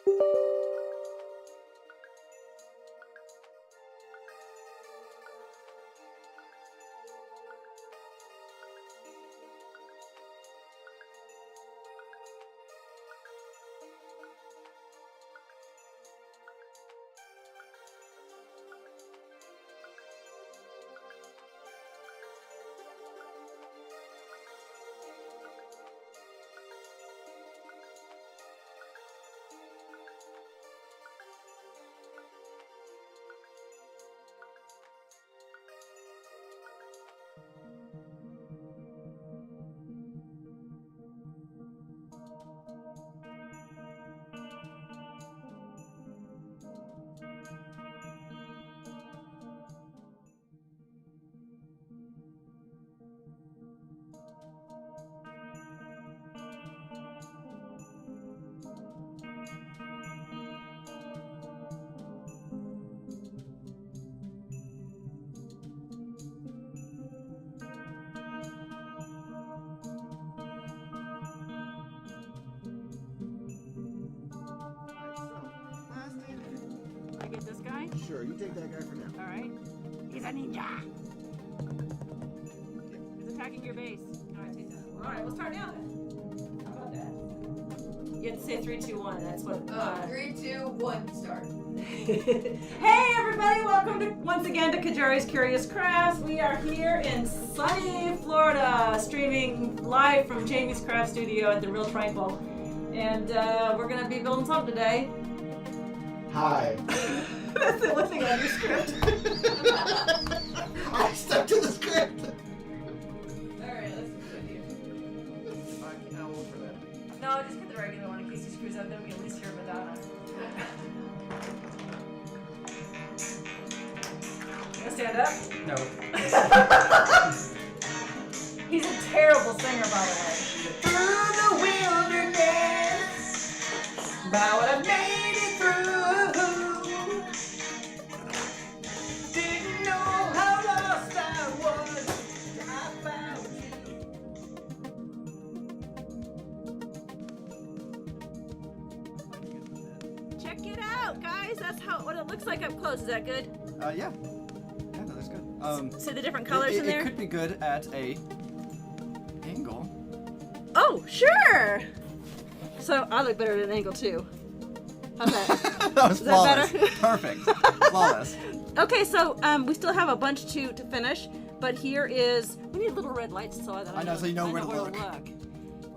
I get this guy? Sure, you take that guy for now. Alright. He's a ninja! He's attacking your base. Alright, we'll start now then. How about that? You have to say 3, 2, 1. That's what. 3, 2, 1, start. Hey everybody, welcome once again to Qyjari's Curious Crafts. We are here in sunny Florida, streaming live from Jamie's Craft Studio at the Real Tranquil. And we're going to be building something today. Hi. That's the only thing on your script. I stuck to the script. Alright, let's continue. I'll roll for that. No, just get the regular one in case he screws up, then we at least hear Madonna. You gonna stand up? No. He's a terrible singer, by the way. Through the wilderness, But what I made it through. didn't know how lost I was. I found Check it out, guys. That's what it looks like up close. Is that good? Yeah. Yeah, no, that's good. See the different colors in there? It could be good at a angle. Oh, sure. So I look better at an angle too. How's that? That was Is that flawless. better? Perfect. Flawless. Okay, so we still have a bunch to finish, but here is. We need little red lights so that I know, so you know where to look. Well,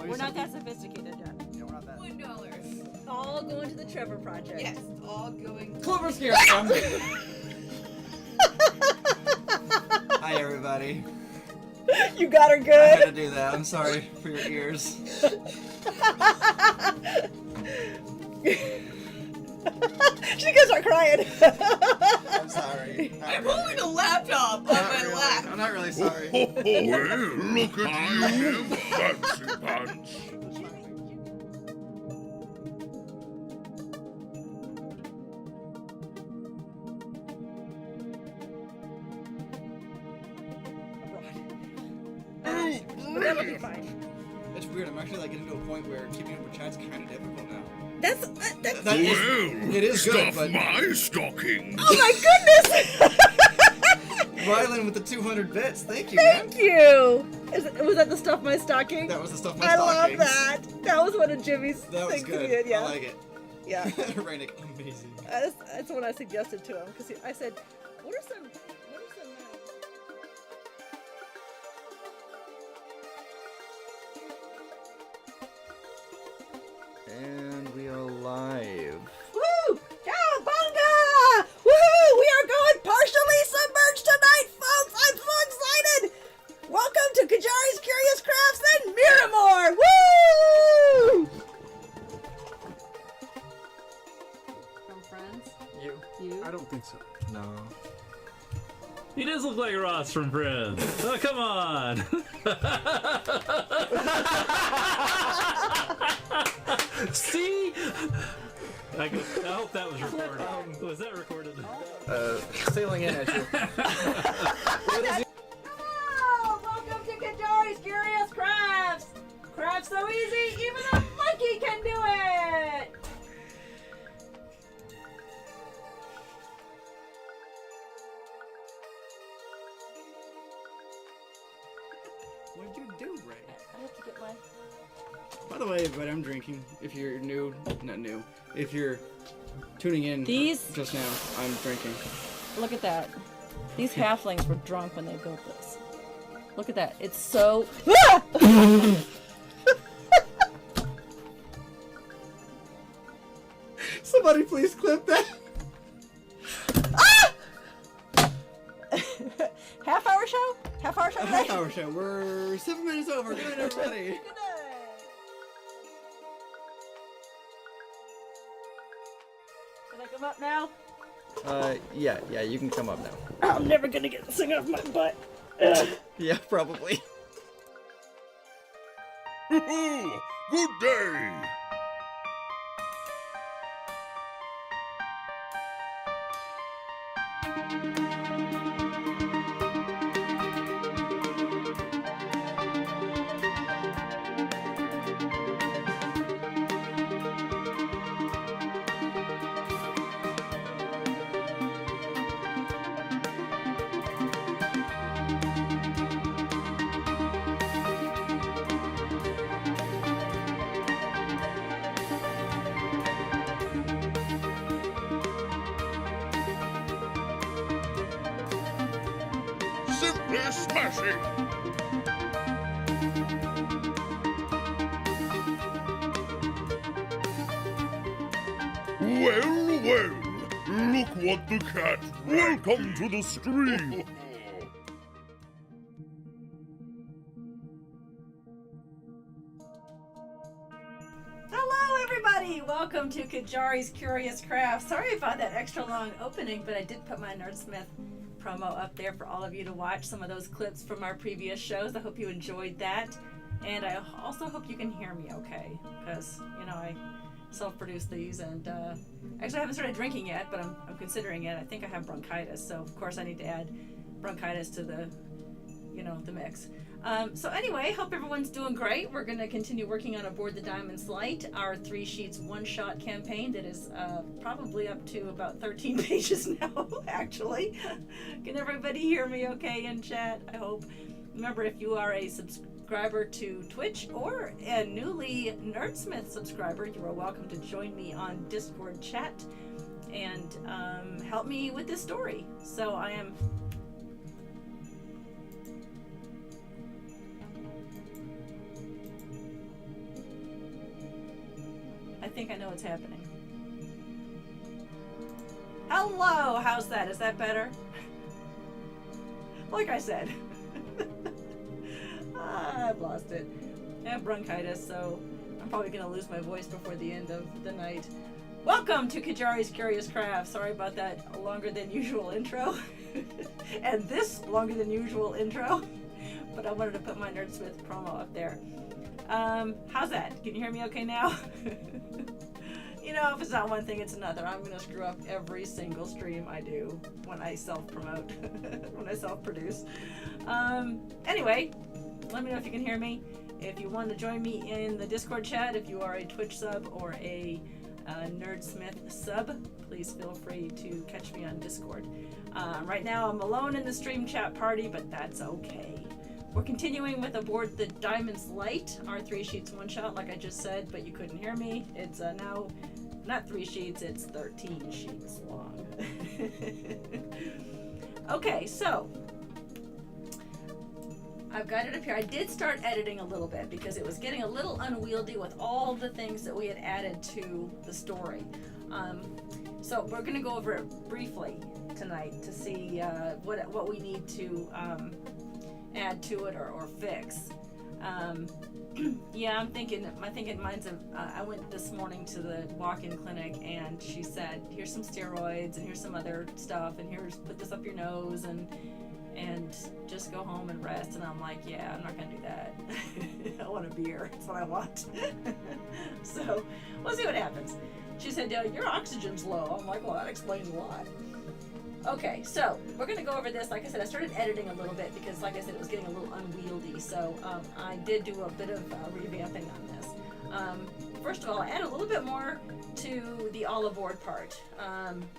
we're not that sophisticated yet. Yeah, we're not that. $1. All going to the Trevor Project. Yes, all going. Clover's here. Hi, everybody. You got her I good. had to do that. I'm sorry for your ears. She gonna start crying. I'm sorry. I'm holding a laptop on my lap. I'm not really sorry. Well, look at you, fancy pants. That'll be fine. It's weird. I'm actually like getting to a point where keeping up with chat's kind of difficult now. That's. That is, Well, it is good, stuff but my stocking. Oh my goodness! Rylan with the 200 bits. Thank you, man. Thank you. Was that the stuff my stocking? That was the stuff my I love stockings. that. That was one of Jimmy's That was things good. he did. Yeah. I like it. Yeah. Rainick, amazing. That's what I suggested to him because I said, "What are some?" And we are live. Woo! Cowabunga! Woohoo! We are going partially submerged tonight, folks! I'm so excited! Welcome to Qyjari's Curious Crafts and Miramore! Woo! From friends? You. You? I don't think so. No. He does look like Ross from Friends. Oh, come on. See? I hope that was recorded. Was that recorded? Sailing in at you. Hello! Welcome to Qyjari's Curious Crafts! Crafts so easy, even a monkey can do it! What did you do, Ray? I have to get my. By the way, everybody, I'm drinking. If you're new, not new. If you're tuning in These- just now, I'm drinking. Look at that. These halflings were drunk when they built this. Look at that. It's so. Ah! Somebody please clip that. Half hour show? Half hour show A today? half hour show. We're 7 minutes over. Good night, everybody. Good night. Can I come up now? Yeah, you can come up now. I'm never gonna get this thing off my butt. Yeah, probably. Good day. Simply smashing. Well, well, look what the cat. Welcome to the stream. Hello, everybody! Welcome to Qyjari's Curious Crafts. Sorry about that extra long opening, but I did put my Nerdsmith promo up there for all of you to watch some of those clips from our previous shows. I hope you enjoyed that. And I also hope you can hear me okay, because, you know, I self-produce these, and actually I haven't started drinking yet, but I'm considering it. I think I have bronchitis, so of course I need to add bronchitis to the, you know, the mix. So anyway, hope everyone's doing great. We're going to continue working on Aboard the Diamond's Light, our 3 sheets one-shot campaign that is probably up to about 13 pages now, actually. Can everybody hear me okay in chat? I hope. Remember, if you are a subscriber to Twitch or a newly Nerdsmith subscriber, you are welcome to join me on Discord chat and help me with this story. So I am... I think I know what's happening. Hello! How's that? Is that better? Like I said. I've lost it. I have bronchitis, so I'm probably going to lose my voice before the end of the night. Welcome to Qyjari's Curious Crafts. Sorry about that longer than usual intro. And this longer than usual intro. But I wanted to put my Nerdsmith promo up there. How's that? Can you hear me okay now? You know, if it's not one thing, it's another. I'm going to screw up every single stream I do when I self-promote, when I self-produce. Anyway, let me know if you can hear me. If you want to join me in the Discord chat, if you are a Twitch sub or a Nerdsmith sub, please feel free to catch me on Discord. Right now I'm alone in the stream chat party, but that's okay. We're continuing with Aboard the Diamond's Light, our 3 sheets one shot, like I just said, but you couldn't hear me. It's now not 3 sheets, it's 13 sheets long. Okay, so I've got it up here. I did start editing a little bit because it was getting a little unwieldy with all the things that we had added to the story. So we're going to go over it briefly tonight to see what we need to add to it or fix. Yeah, I'm thinking mine's I went this morning to the walk-in clinic and she said, here's some steroids and here's some other stuff and here's put this up your nose and just go home and rest. And I'm like, yeah, I'm not gonna do that. I want a beer. That's what I want. So we'll see what happens. She said, your oxygen's low. I'm like, well, that explains a lot. Okay, so we're going to go over this. Like I said, I started editing a little bit because, like I said, it was getting a little unwieldy. So I did do a bit of revamping on this. First of all, I added a little bit more to the all aboard part.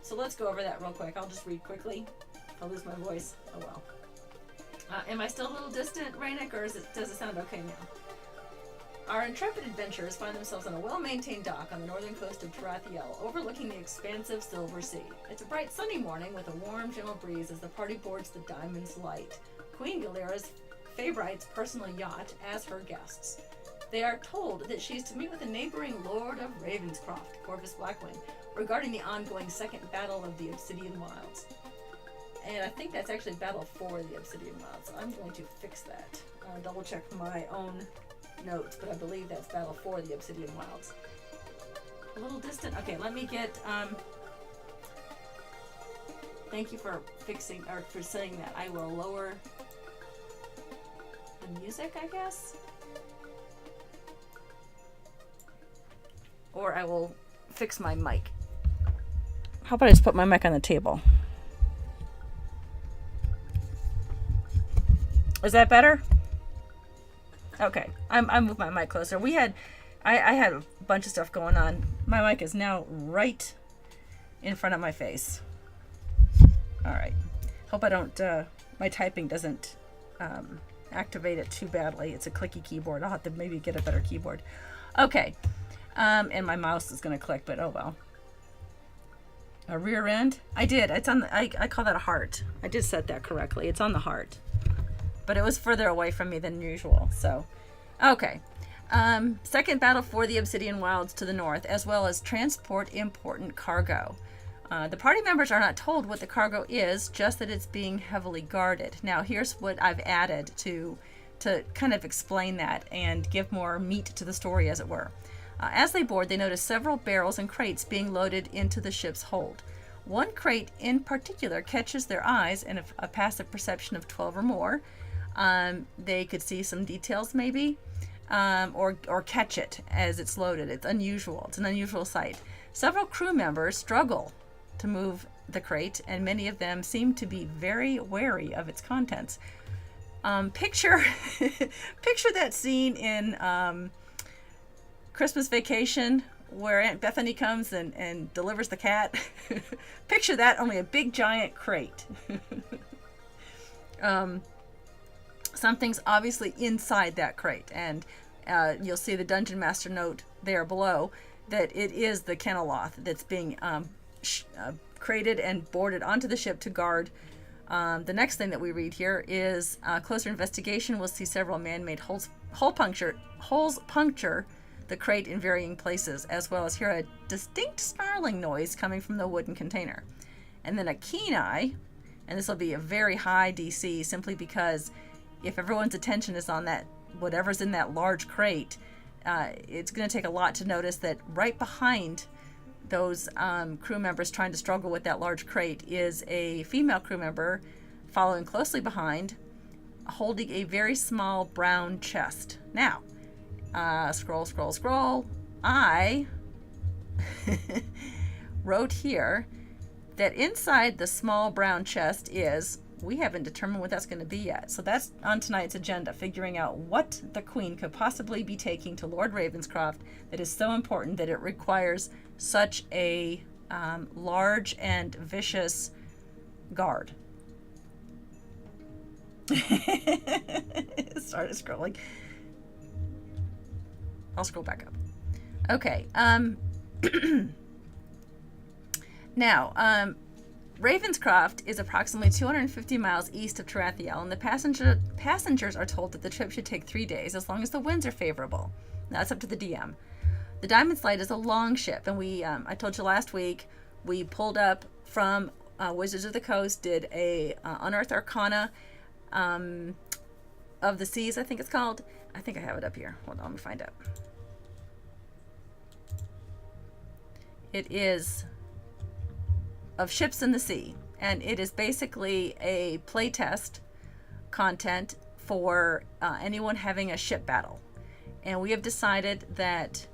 So let's go over that real quick. I'll just read quickly. I'll lose my voice. Oh well. Am I still a little distant, Rainik, or does it sound okay now? Our intrepid adventurers find themselves on a well-maintained dock on the northern coast of Tarathiel, overlooking the expansive Silver Sea. It's a bright sunny morning with a warm, gentle breeze as the party boards the Diamond's Light, Queen Galera's favorite's personal yacht, as her guests. They are told that she is to meet with the neighboring Lord of Ravenscroft, Corvus Blackwing, regarding the ongoing second battle of the Obsidian Wilds. And I think that's actually battle for the Obsidian Wilds. I'm going to fix that. Double check my own notes, but I believe that's battle for the Obsidian Wilds. A little distant. Okay, let me get. Thank you for fixing or for saying that. I will lower the music, I guess, or I will fix my mic. How about I just put my mic on the table? Is that better? Okay, I moved my mic closer. I had a bunch of stuff going on. My mic is now right in front of my face. All right. Hope I don't, my typing doesn't activate it too badly. It's a clicky keyboard. I'll have to maybe get a better keyboard. Okay. And my mouse is going to click, but oh well. A rear end? I did. It's on the, I call that a heart. I did set that correctly. It's on the heart. But it was further away from me than usual. So, okay. Second battle for the Obsidian Wilds to the north, as well as transport important cargo. The party members are not told what the cargo is, just that it's being heavily guarded. Now, here's what I've added to kind of explain that and give more meat to the story, as it were. As they board, they notice several barrels and crates being loaded into the ship's hold. One crate in particular catches their eyes, and a passive perception of 12 or more. They could see some details maybe, or catch it as it's loaded. It's unusual. It's an unusual sight. Several crew members struggle to move the crate, and many of them seem to be very wary of its contents. Picture that scene in Christmas Vacation where Aunt Bethany comes and delivers the cat. Picture that, only a big giant crate. Something's obviously inside that crate, and you'll see the Dungeon Master note there below that it is the Kenneloth that's being crated and boarded onto the ship to guard. The next thing that we read here is closer investigation. We'll see several man-made holes puncture the crate in varying places, as well as hear a distinct snarling noise coming from the wooden container. And then a keen eye, and this will be a very high DC simply because if everyone's attention is on that, whatever's in that large crate, it's going to take a lot to notice that right behind those crew members trying to struggle with that large crate is a female crew member following closely behind, holding a very small brown chest. Now, scroll. I wrote here that inside the small brown chest is, we haven't determined what that's going to be yet. So that's on tonight's agenda, figuring out what the Queen could possibly be taking to Lord Ravenscroft that is so important that it requires such a large and vicious guard. Started scrolling. I'll scroll back up. Okay. Now, Ravenscroft is approximately 250 miles east of Tarathiel, and the passengers are told that the trip should take 3 days as long as the winds are favorable. Now, that's up to the DM. The Diamond's Light is a long ship, and I told you last week, we pulled up from Wizards of the Coast, did a Unearthed Arcana of the Seas, I think it's called. I think I have it up here. Hold on, let me find it. It is of Ships in the Sea, and it is basically a playtest content for anyone having a ship battle. And we have decided that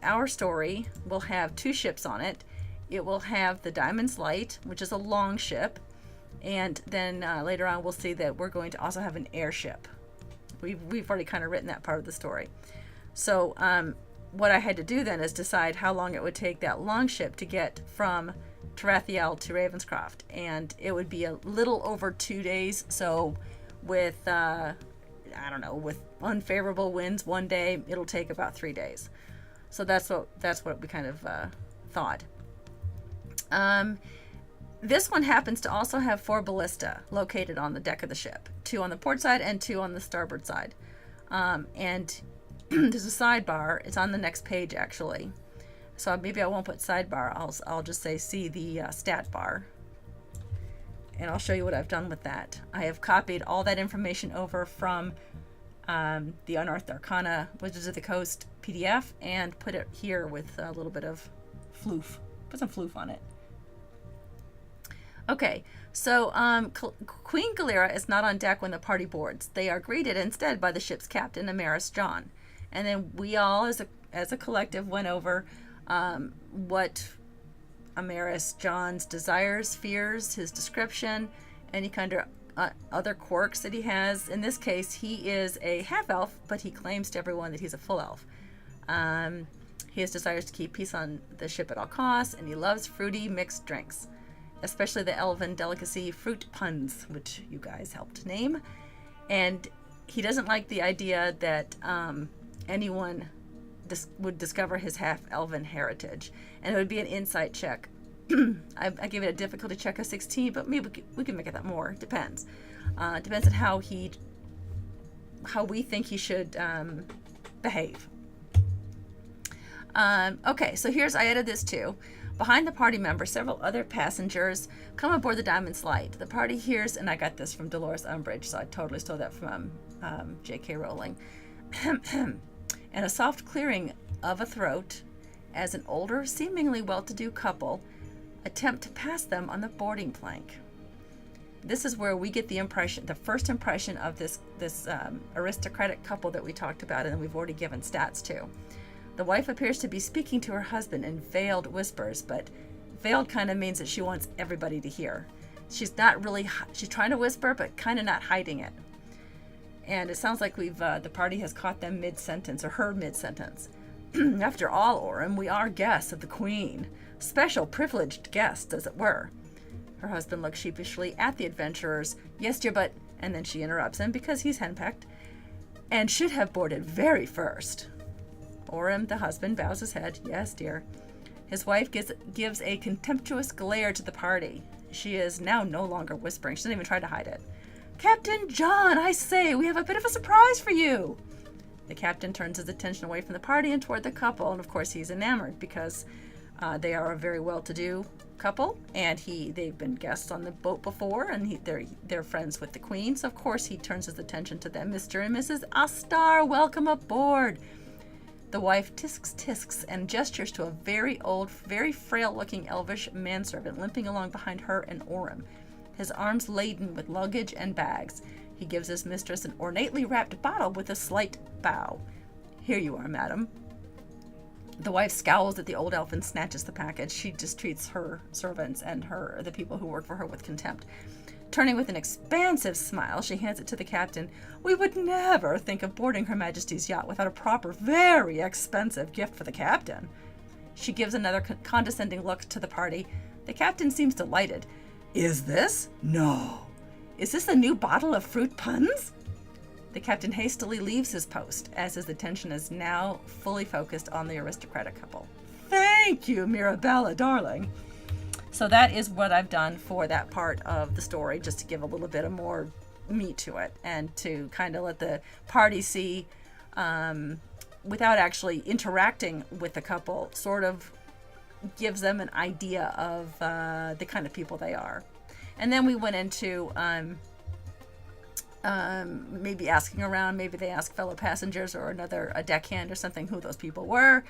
our story will have 2 ships on it. It will have the Diamond's Light, which is a long ship, and then later on we'll see that we're going to also have an airship. We've already kind of written that part of the story. So what I had to do then is decide how long it would take that long ship to get from Tarathiel to Ravenscroft, and it would be a little over 2 days. So with I don't know, with unfavorable winds one day, it'll take about 3 days. So that's what we kind of thought. This one happens to also have 4 ballista located on the deck of the ship, 2 on the port side and 2 on the starboard side. And there's a sidebar. It's on the next page actually. So maybe I won't put sidebar. I'll just say see the stat bar. And I'll show you what I've done with that. I have copied all that information over from the Unearthed Arcana Wizards of the Coast PDF and put it here with a little bit of floof. Put some floof on it. Okay, so Queen Galera is not on deck when the party boards. They are greeted instead by the ship's captain, Amaris John. And then we all, as a collective, went over what Amaris John's desires, fears, his description, any kind of other quirks that he has. In this case, he is a half-elf, but he claims to everyone that he's a full elf. He has desires to keep peace on the ship at all costs, and he loves fruity mixed drinks, especially the elven delicacy fruit puns, which you guys helped name. And he doesn't like the idea that anyone would discover his half-elven heritage, and it would be an insight check. I gave it a difficulty check of 16, but maybe we can make it that more. Depends. Depends on how we think he should behave. Okay, so I added this too. Behind the party members, several other passengers come aboard the Diamond's Light. The party hears, and I got this from Dolores Umbridge, so I totally stole that from J.K. Rowling. And a soft clearing of a throat as an older, seemingly well-to-do couple attempt to pass them on the boarding plank. This is where we get the first impression of this aristocratic couple that we talked about, and we've already given stats to. The wife appears to be speaking to her husband in veiled whispers, but veiled kind of means that she wants everybody to hear. She's trying to whisper, but kind of not hiding it. And it sounds like the party has caught them mid-sentence, or her mid-sentence. After all, Orem, we are guests of the Queen. Special privileged guests, as it were. Her husband looks sheepishly at the adventurers. Yes, dear, but... And then she interrupts him because he's henpecked. And should have boarded very first. Orem, the husband, bows his head. Yes, dear. His wife gives a contemptuous glare to the party. She is now no longer whispering. She doesn't even try to hide it. Captain John, I say, we have a bit of a surprise for you. The captain turns his attention away from the party and toward the couple, and of course he's enamored because they are a very well-to-do couple, and they've been guests on the boat before, and they're friends with the Queen, so of course he turns his attention to them. Mr. and Mrs. Astar, welcome aboard. The wife tisks and gestures to a very old, very frail-looking elvish manservant limping along behind her and Orem, his arms laden with luggage and bags. He gives his mistress an ornately wrapped bottle with a slight bow. Here you are, madam. The wife scowls at the old elf and snatches the package. She just treats her servants and the people who work for her with contempt. Turning with an expansive smile, she hands it to the captain. We would never think of boarding Her Majesty's yacht without a proper, very expensive gift for the captain. She gives another condescending look to the party. The captain seems delighted. Is this? No. Is this a new bottle of fruit puns? The captain hastily leaves his post, as his attention is now fully focused on the aristocratic couple. Thank you, Mirabella, darling. So that is what I've done for that part of the story, just to give a little bit of more meat to it and to kind of let the party see, without actually interacting with the couple, sort of gives them an idea of the kind of people they are. And then we went into maybe asking around, maybe they ask fellow passengers or a deckhand or something who those people were,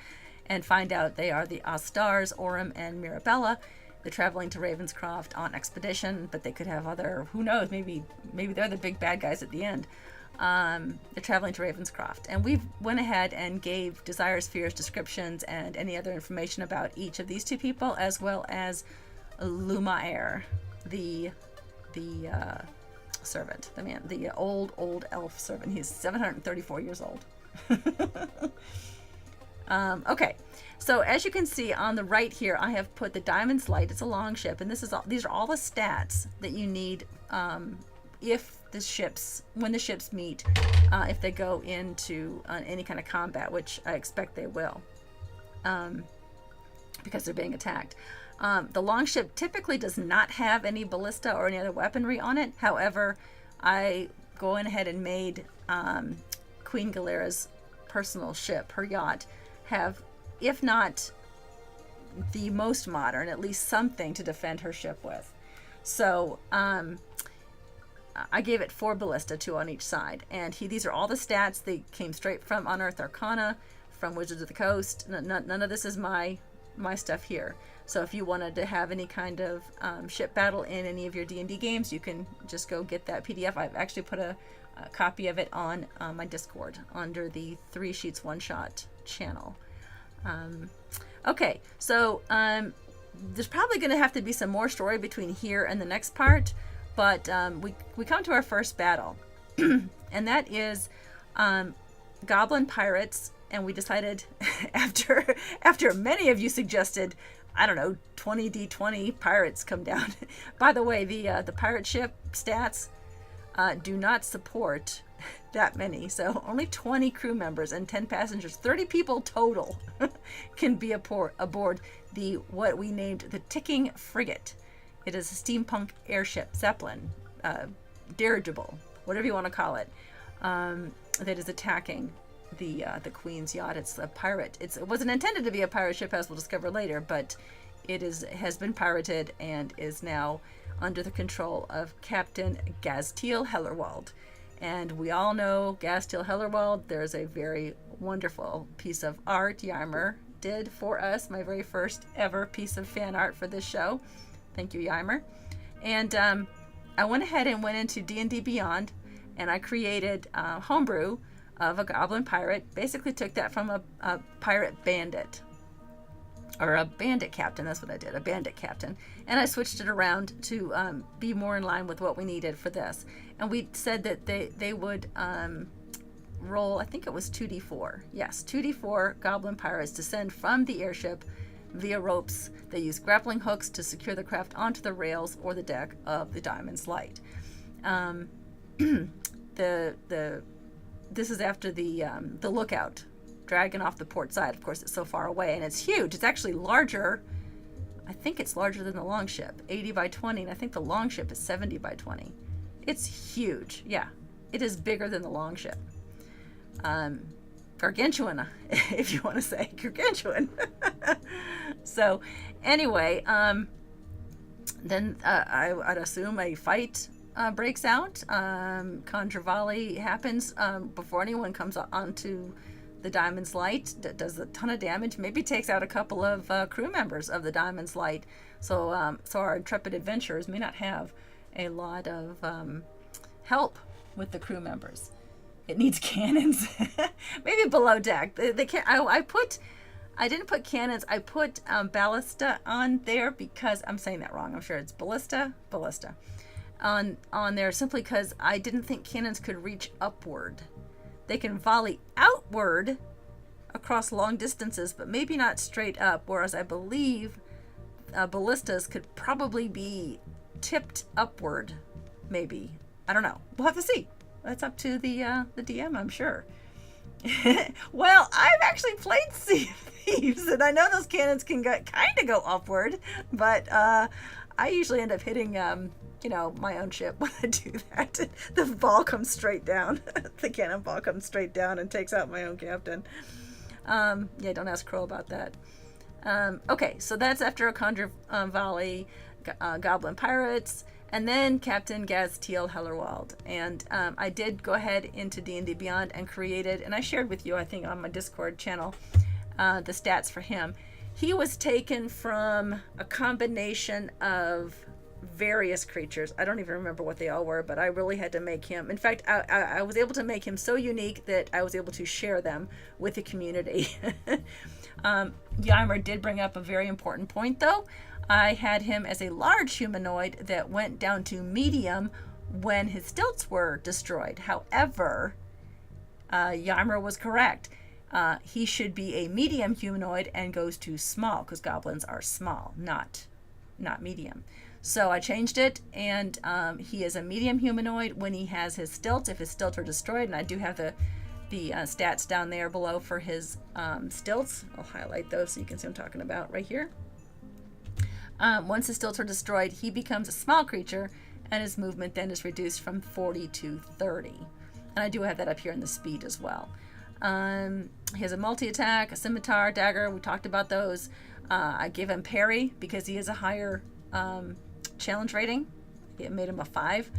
and find out they are the Astars, Orem, and Mirabella. They're traveling to Ravenscroft on expedition, but they could have other, who knows, maybe they're the big bad guys at the end. They're traveling to Ravenscroft. And we went ahead and gave desires, fears, descriptions, and any other information about each of these two people, as well as Lumaer, the servant, the man, the old elf servant. He's 734 years old. Okay, so as you can see on the right here, I have put the Diamond's Light. It's a longship, and these are all the stats that you need if the ships when the ships meet, if they go into any kind of combat, which I expect they will, because they're being attacked. The longship typically does not have any ballista or any other weaponry on it. However, I go ahead and made Queen Galera's personal ship, her yacht, have, if not the most modern, at least something to defend her ship with. So I gave it 4 ballista, 2 on each side, and these are all the stats. They came straight from Unearthed Arcana, from Wizards of the Coast. None of this is my stuff here. So if you wanted to have any kind of ship battle in any of your D&D games, you can just go get that PDF. I've actually put a copy of it on my Discord under the 3 Sheets One Shot channel. Okay, so there's probably going to have to be some more story between here and the next part, but we come to our first battle, and that is Goblin Pirates. And we decided, after many of you suggested, I don't know, 20d20 pirates come down. By the way, the pirate ship stats do not support that many. So only 20 crew members and 10 passengers, 30 people total, can be aboard what we named the Ticking Frigate. It is a steampunk airship, Zeppelin, dirigible, whatever you want to call it, that is attacking the Queen's yacht. It's a pirate. It wasn't intended to be a pirate ship, as we'll discover later, but it has been pirated and is now under the control of Captain Gastiel Hellerwald. And we all know Gastiel Hellerwald. There's a very wonderful piece of art Ymir did for us, my very first ever piece of fan art for this show. Thank you, Ymir. And I went ahead and went into D&D Beyond, and I created homebrew of a goblin pirate. Basically took that from a pirate bandit, or a bandit captain. That's what I did, a bandit captain. And I switched it around to be more in line with what we needed for this. And we said that they would roll, I think it was 2d4. Yes, 2d4 goblin pirates descend from the airship via ropes. They use grappling hooks to secure the craft onto the rails or the deck of the Diamond's Light. This is after the lookout, dragging off the port side. Of course, it's so far away, and it's huge. It's actually larger. I think it's larger than the longship, 80 by 20, and I think the longship is 70 by 20. It's huge. Yeah, it is bigger than the longship. Gargantuan, if you want to say gargantuan. So, anyway, then I'd assume a fight breaks out. Conjure Volley happens before anyone comes onto the Diamond's Light. Does a ton of damage. Maybe takes out a couple of crew members of the Diamond's Light. So our intrepid adventurers may not have a lot of help with the crew members. It needs cannons. Maybe below deck. They can't. I didn't put cannons. I put ballista on there because I'm saying that wrong. I'm sure it's ballista on there simply because I didn't think cannons could reach upward. They can volley outward across long distances, but maybe not straight up. Whereas I believe ballistas could probably be tipped upward. Maybe, I don't know. We'll have to see. That's up to the DM, I'm sure. Well, I've actually played Sea of Thieves, and I know those cannons can kind of go upward, but I usually end up hitting, my own ship when I do that. The ball comes straight down. The cannonball comes straight down and takes out my own captain. Don't ask Crow about that. Okay, so that's after a Conjure Volley, Goblin Pirates, and then Captain Gastiel Hellerwald. And I did go ahead into D&D Beyond and created, and I shared with you, I think, on my Discord channel, the stats for him. He was taken from a combination of various creatures. I don't even remember what they all were, but I really had to make him. In fact, I was able to make him so unique that I was able to share them with the community. Ymir did bring up a very important point, though. I had him as a large humanoid that went down to medium when his stilts were destroyed. However, Ymir was correct. He should be a medium humanoid and goes to small, because goblins are small, not medium. So I changed it, and he is a medium humanoid when he has his stilts. If his stilts are destroyed, and I do have the stats down there below for his stilts. I'll highlight those so you can see what I'm talking about right here. Once his stilts are destroyed, he becomes a small creature, and his movement then is reduced from 40 to 30. And I do have that up here in the speed as well. He has a multi-attack, a scimitar, dagger. We talked about those. I gave him parry because he has a higher challenge rating. It made him a 5.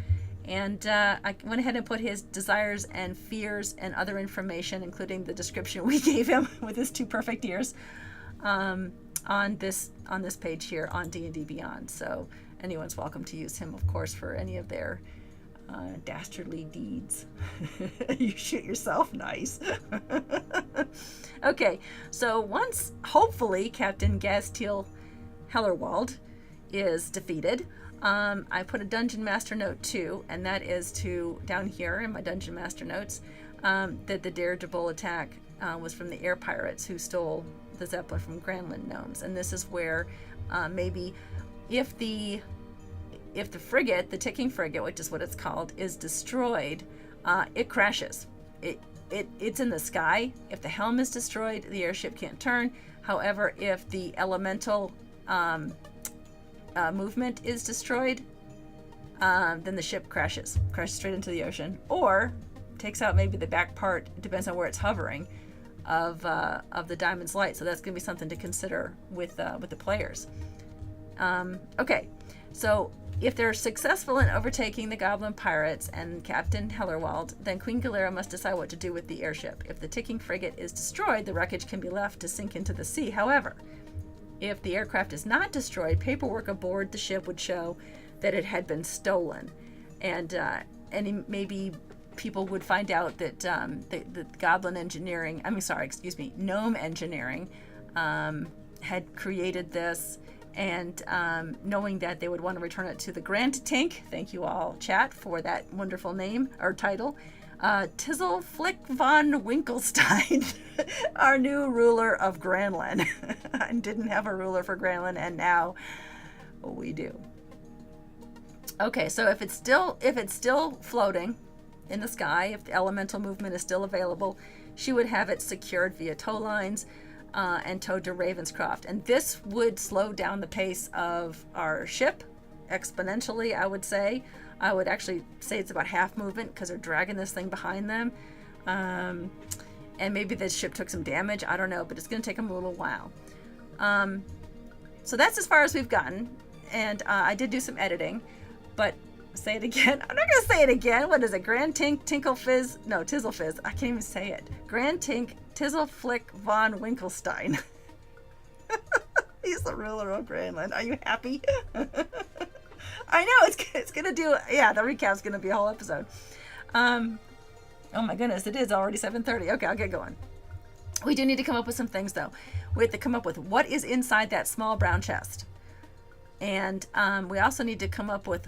And I went ahead and put his desires and fears and other information, including the description we gave him with his 2 perfect ears, on this page here on D&D Beyond. So anyone's welcome to use him, of course, for any of their dastardly deeds. You shoot yourself, nice. Okay, so once hopefully Captain Gastiel Hellerwald is defeated, I put a Dungeon Master note too, and that is to, down here in my Dungeon Master notes, that the dirigible attack was from the air pirates who stole the Zeppelin from Granland gnomes. And this is where maybe if the frigate, the ticking frigate, which is what it's called, is destroyed, it crashes. It's in the sky. If the helm is destroyed, the airship can't turn. However, if the elemental movement is destroyed, then the ship crashes straight into the ocean, or takes out maybe the back part. It depends on where it's hovering of the Diamond's Light. So that's going to be something to consider with the players. Okay, so if they're successful in overtaking the Goblin Pirates and Captain Hellerwald, then Queen Galera must decide what to do with the airship. If the ticking frigate is destroyed, the wreckage can be left to sink into the sea. However, if the aircraft is not destroyed, paperwork aboard the ship would show that it had been stolen. And maybe people would find out that the gnome engineering had created this, and knowing that they would want to return it to the Grand Tink. Thank you all, chat, for that wonderful name or title. Tizzle Flick von Winkelstein, our new ruler of Granland. I didn't have a ruler for Granland, and now we do. Okay, so if it's still floating in the sky, if the elemental movement is still available, she would have it secured via tow lines and towed to Ravenscroft. And this would slow down the pace of our ship exponentially, I would say. I would actually say it's about half movement because they're dragging this thing behind them. And maybe the ship took some damage. I don't know, but it's going to take them a little while. So that's as far as we've gotten. And I did do some editing, but say it again. I'm not going to say it again. What is it? Grand Tink, Tinkle Fizz? No, Tizzle Fizz. I can't even say it. Grand Tink, Tizzle Flick von Winkelstein. He's the ruler of Granland. Are you happy? I know, it's going to do, yeah, the recap's going to be a whole episode. Oh my goodness, it is already 7:30. Okay, I'll get going. We do need to come up with some things, though. We have to come up with what is inside that small brown chest. And we also need to come up with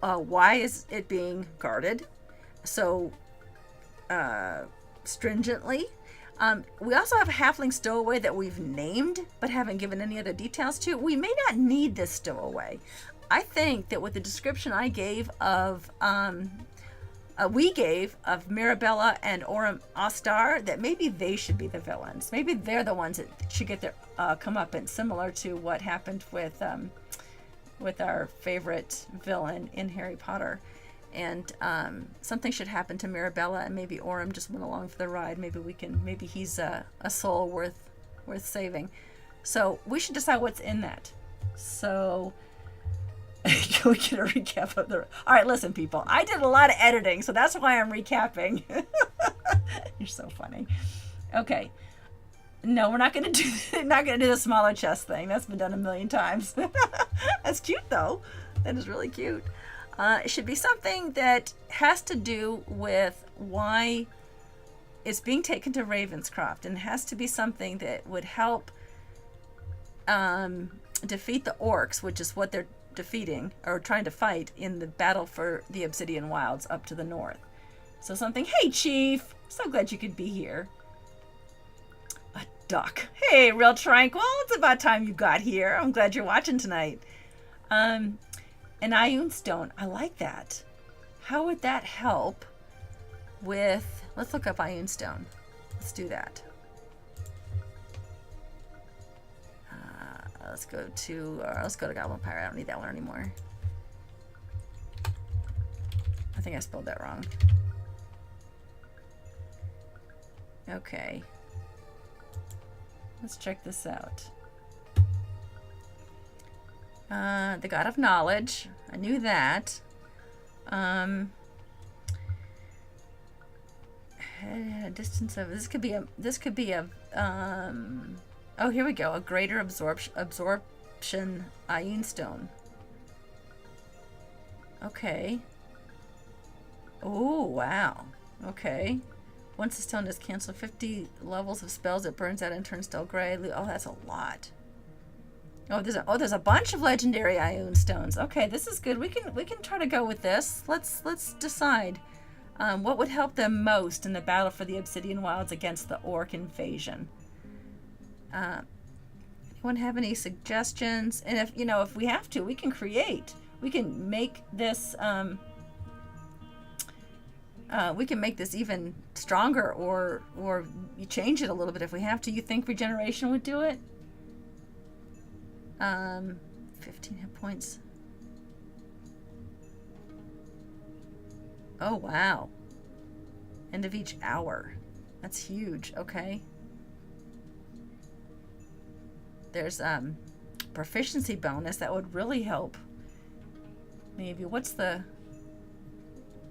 why is it being guarded so stringently. We also have a halfling stowaway that we've named but haven't given any other details to. We may not need this stowaway. I think that with the description I gave of we gave of Mirabella and Orem Ostar, that maybe they should be the villains. Maybe they're the ones that should get their comeuppance, similar to what happened with our favorite villain in Harry Potter. And something should happen to Mirabella, and maybe Orem just went along for the ride. Maybe he's a soul worth saving. So we should decide what's in that. So can we get a recap of the... All right, listen, people. I did a lot of editing, so that's why I'm recapping. You're so funny. Okay. No, we're not going to do the smaller chest thing. That's been done a million times. That's cute, though. That is really cute. It should be something that has to do with why it's being taken to Ravenscroft, and it has to be something that would help defeat the orcs, which is what they're defeating or trying to fight in the battle for the Obsidian Wilds up to the north. So something, hey Chief, so glad you could be here. A duck. Hey, Real Tranquil, it's about time you got here. I'm glad you're watching tonight. An Ioun stone. I like that. How would that help with... Let's look up Ioun stone. Let's do that. Let's go to Goblin Pyre. I don't need that one anymore. I think I spelled that wrong. Okay. Let's check this out. The God of Knowledge. I knew that. Distance of this could be a oh, here we go. A greater absorption Ioun stone. Okay. Oh, wow. Okay. Once the stone is canceled 50 levels of spells, it burns out and turns dull gray. Oh, that's a lot. Oh, there's a bunch of legendary Ioun stones. Okay, this is good. We can try to go with this. Let's decide what would help them most in the battle for the Obsidian Wilds against the orc invasion. Anyone have any suggestions? And if we have to, we can make this even stronger, or you change it a little bit if we have to. You think regeneration would do it? 15 hit points. Oh wow. End of each hour. That's huge. Okay. There's proficiency bonus that would really help. Maybe what's the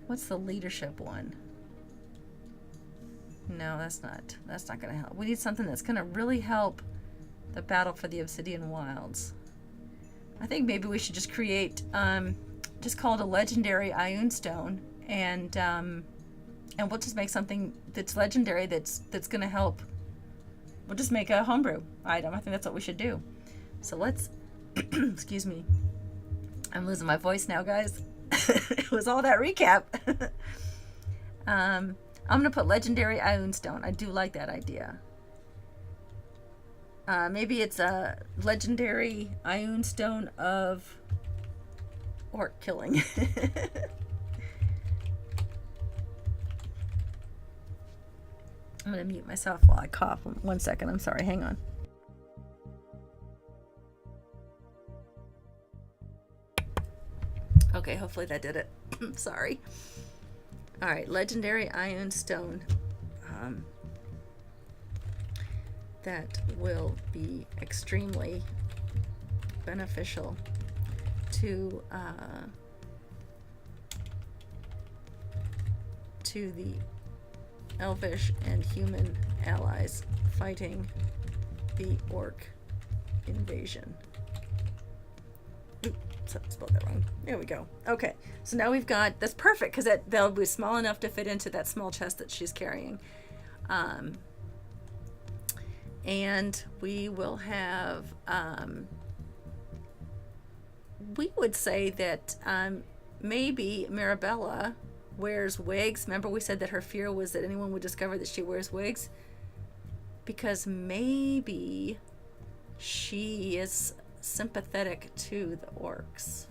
leadership one? No, that's not gonna help. We need something that's gonna really help the battle for the Obsidian Wilds. I think maybe we should just create just call it a legendary Ioun stone, and we'll just make something that's legendary that's gonna help. We'll just make a homebrew item. I think that's what we should do. So let's excuse me. I'm losing my voice now, guys. It was all that recap. I'm gonna put legendary Ioun stone. I do like that idea. Maybe it's a legendary Ioun stone of orc killing. I'm gonna mute myself while I cough. 1 second. I'm sorry. Hang on. Okay, hopefully that did it. Sorry. All right, legendary Ioun stone. That will be extremely beneficial to the elvish and human allies fighting the orc invasion. Oops, spelled that wrong. There we go. Okay, so now we've got, that's perfect because they'll be small enough to fit into that small chest that she's carrying. And we will have, we would say that maybe Mirabella wears wigs. Remember we said that her fear was that anyone would discover that she wears wigs? Because maybe she is sympathetic to the orcs.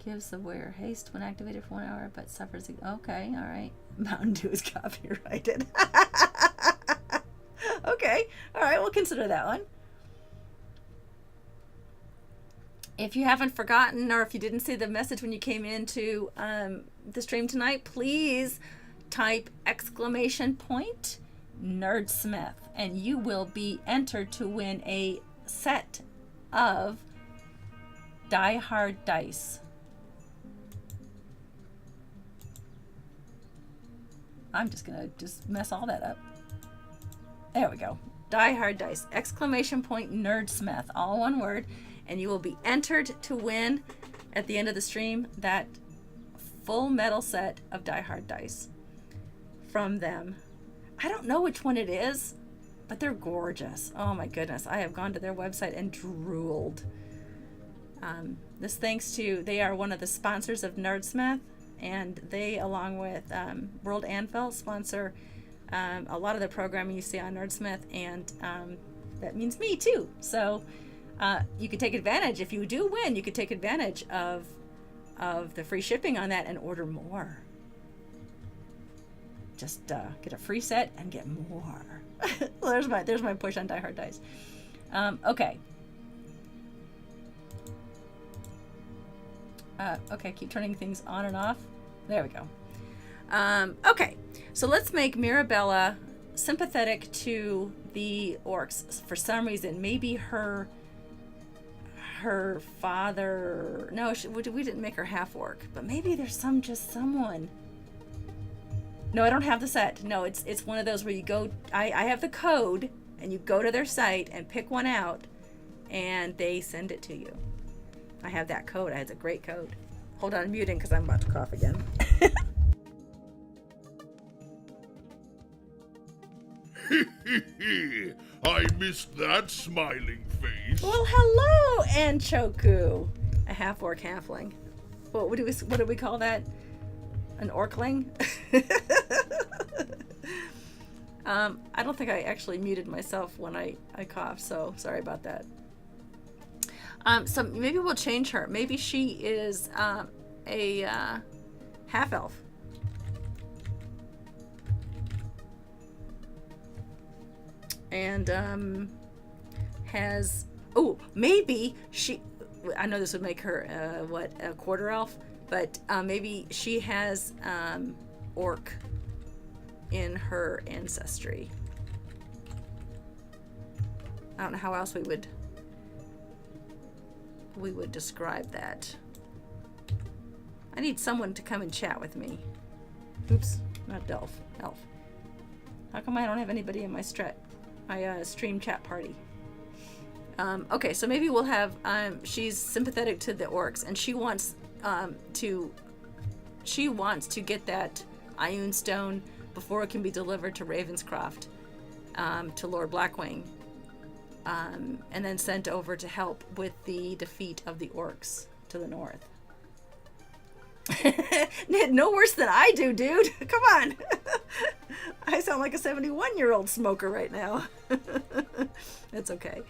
Gives the wearer haste when activated for 1 hour, but suffers... Okay, alright. Mountain Dew is copyrighted. Okay, alright, we'll consider that one. If you haven't forgotten, or if you didn't see the message when you came into the stream tonight, please type !Nerdsmith, and you will be entered to win a set of Die Hard dice. I'm just gonna mess all that up. There we go. Die Hard dice, !Nerdsmith, all one word. And you will be entered to win at the end of the stream that full metal set of Die Hard dice from them. I don't know which one it is, but they're gorgeous. Oh my goodness. I have gone to their website and drooled. This thanks to, they are one of the sponsors of Nerdsmith, and they, along with World Anvil, sponsor a lot of the programming you see on Nerdsmith, and that means me too. So you could take advantage. If you do win, you could take advantage of the free shipping on that and order more. Just get a free set and get more. Well, there's my push on Die Hard Dice. Okay. Okay, keep turning things on and off. There we go. Okay, so let's make Mirabella sympathetic to the orcs for some reason. Maybe her father. No, we didn't make her half orc, but maybe there's someone. No, I don't have the set. No, it's one of those where you go. I have the code, and you go to their site and pick one out, and they send it to you. I have that code. It's a great code. Hold on, I'm muting because I'm about to cough again. I missed that smiling face. Well, hello, Anchoku. A half-orc halfling. What do we call that? An orcling? I don't think I actually muted myself when I coughed, so sorry about that. So maybe we'll change her. Maybe she is a half-elf. And maybe she, I know this would make her a quarter elf, but maybe she has orc in her ancestry. I don't know how else we would describe that. I need someone to come and chat with me. Oops, not elf. How come I don't have anybody in my stream chat party? Okay, so maybe we'll have she's sympathetic to the orcs, and she wants to get that Ioun Stone before it can be delivered to Ravenscroft, to Lord Blackwing, and then sent over to help with the defeat of the orcs to the north. No worse than I do, dude. Come on. I sound like a 71-year-old smoker right now. That's okay.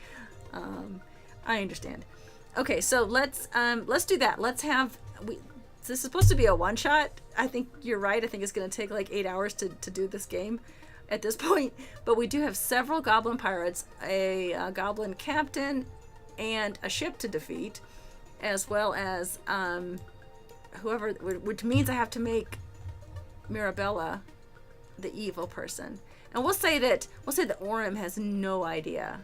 I understand. Okay, so let's do that. Let's have this is supposed to be a one-shot. I think you're right. I think it's going to take like 8 hours to do this game at this point. But we do have several goblin pirates, a goblin captain, and a ship to defeat, as well as whoever, which means I have to make Mirabella the evil person. And we'll say that Orem has no idea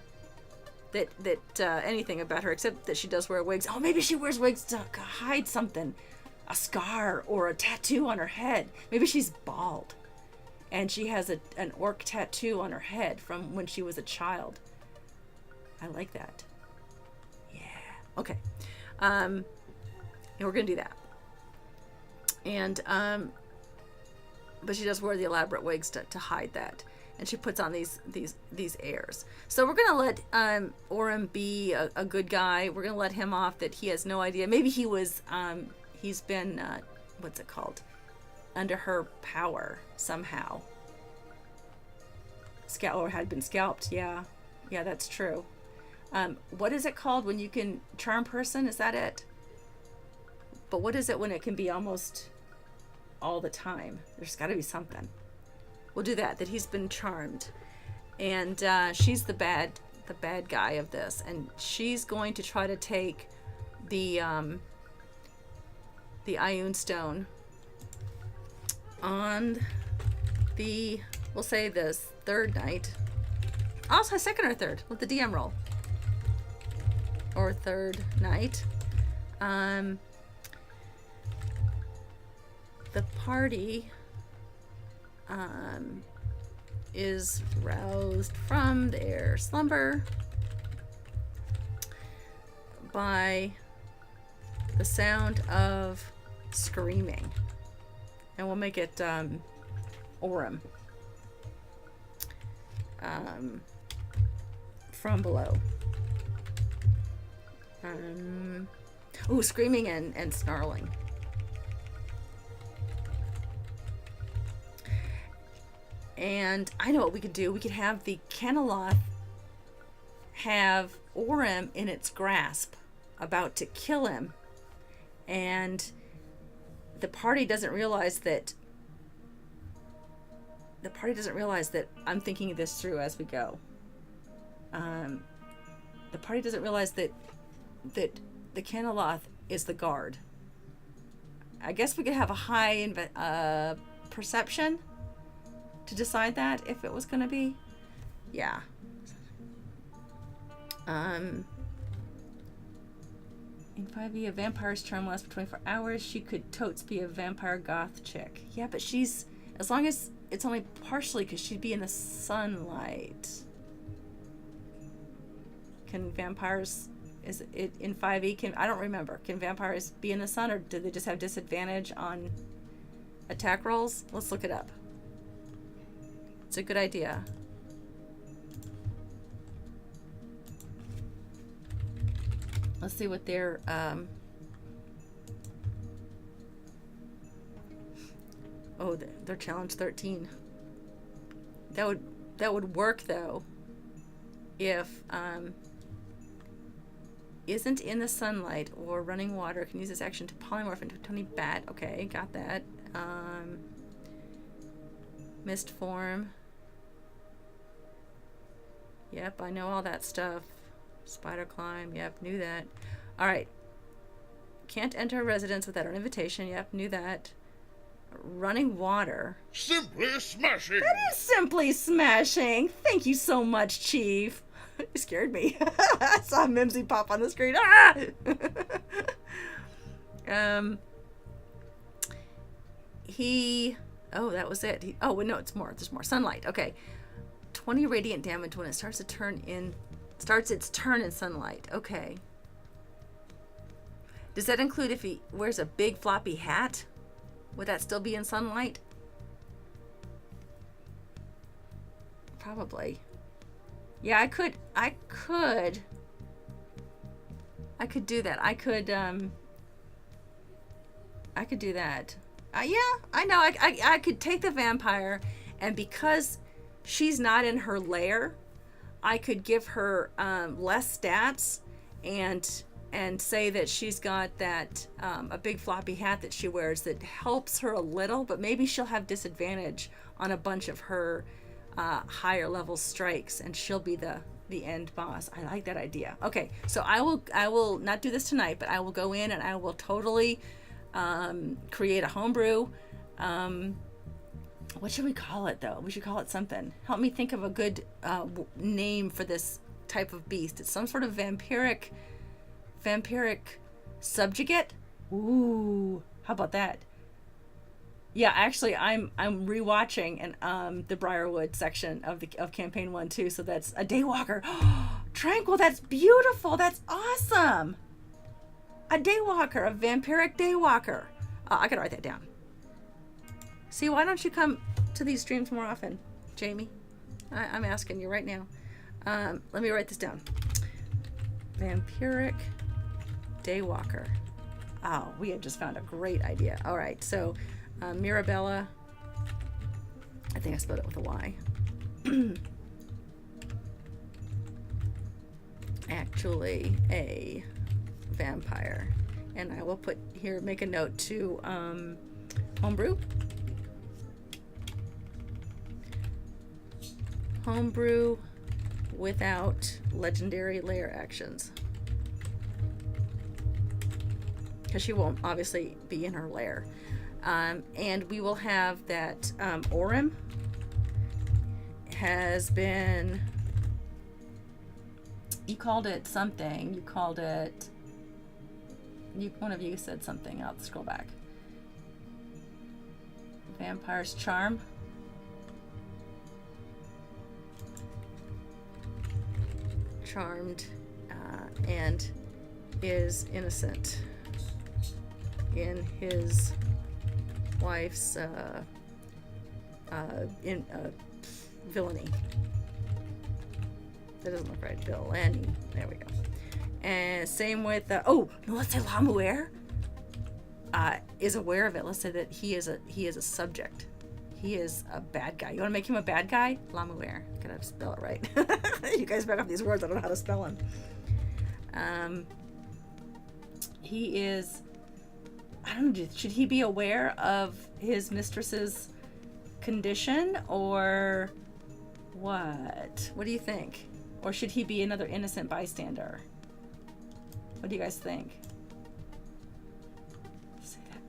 that anything about her, except that she does wear wigs. Oh, maybe she wears wigs to hide something, a scar or a tattoo on her head. Maybe she's bald, and she has an orc tattoo on her head from when she was a child. I like that. Yeah. Okay. And we're gonna do that. And but she does wear the elaborate wigs to hide that. And she puts on these airs. So we're gonna let Orem be a good guy. We're gonna let him off that he has no idea. Maybe he was he's been what's it called? Under her power somehow. Or had been scalped. Yeah, that's true. What is it called when you can charm person? Is that it? But what is it when it can be almost all the time? There's got to be something. We'll do that he's been charmed, and she's the bad guy of this, and she's going to try to take the Ioun Stone on the, we'll say this third night. Also second or third. Let the DM roll. Or third night. The party is roused from their slumber by the sound of screaming. And we'll make it Orem. From below. Screaming and snarling. And I know what we could do. We could have the Caneloth have Orem in its grasp, about to kill him, and the party doesn't realize that. The party doesn't realize that I'm thinking this through as we go. The party doesn't realize that the Canoloth is the guard. I guess we could have a high perception to decide that if it was going to be. Yeah. In 5e, a vampire's charm lasts for 24 hours. She could totes be a vampire goth chick. Yeah, but she's, as long as it's only partially, because she'd be in the sunlight. Can vampires, is it in 5e, I don't remember. Can vampires be in the sun, or do they just have disadvantage on attack rolls? Let's look it up. It's a good idea. Let's see what their oh, they're challenge 13. That would work though if isn't in the sunlight or running water, can use this action to polymorph into a tiny bat. Okay, got that. Mist form. Yep, I know all that stuff. Spider climb. Yep, knew that. All right. Can't enter a residence without an invitation. Yep, knew that. Running water. Simply smashing. That is simply smashing. Thank you so much, Chief. You scared me. I saw Mimsy pop on the screen. Ah! Oh, that was it. Oh, no, it's more. There's more. Sunlight. Okay. 20 radiant damage when it starts its turn in sunlight. Okay. Does that include if he wears a big floppy hat? Would that still be in sunlight? Probably. Yeah, I could do that. I could do that. Yeah, I know. I could take the vampire, and because she's not in her lair, I could give her less stats and say that she's got that a big floppy hat that she wears that helps her a little, but maybe she'll have disadvantage on a bunch of her higher level strikes, and she'll be the end boss. I like that idea. Okay, so I will not do this tonight, but I will go in and I will totally create a homebrew. What should we call it though? We should call it something. Help me think of a good name for this type of beast. It's some sort of vampiric subjugate. Ooh, how about that? Yeah, actually, I'm rewatching the Briarwood section of campaign 1 too. So that's a daywalker. Tranquil, that's beautiful. That's awesome. A daywalker, a vampiric daywalker. I gotta write that down. See, why don't you come to these streams more often, Jamie? I'm asking you right now. Let me write this down. Vampiric daywalker. Oh, we have just found a great idea. All right, so Mirabella. I think I spelled it with a Y. Actually, a vampire. And I will put here, make a note to homebrew. Homebrew without legendary layer actions. Because she won't obviously be in her lair. And we will have that Orem has been, you called it something. You called it, one of you said something. I'll scroll back. Vampire's charm. Charmed and is innocent in his wife's villainy. That doesn't look right. Villainy. There we go. And same with oh no, let's say Lamuer is aware of it. Let's say that he is a subject. he is a bad guy. You want to make him a bad guy? Lamuer. Gotta spell it right. You guys back up these words. I don't know how to spell them. He is. I don't know. Should he be aware of his mistress's condition or what? What do you think? Or should he be another innocent bystander? What do you guys think? Say that.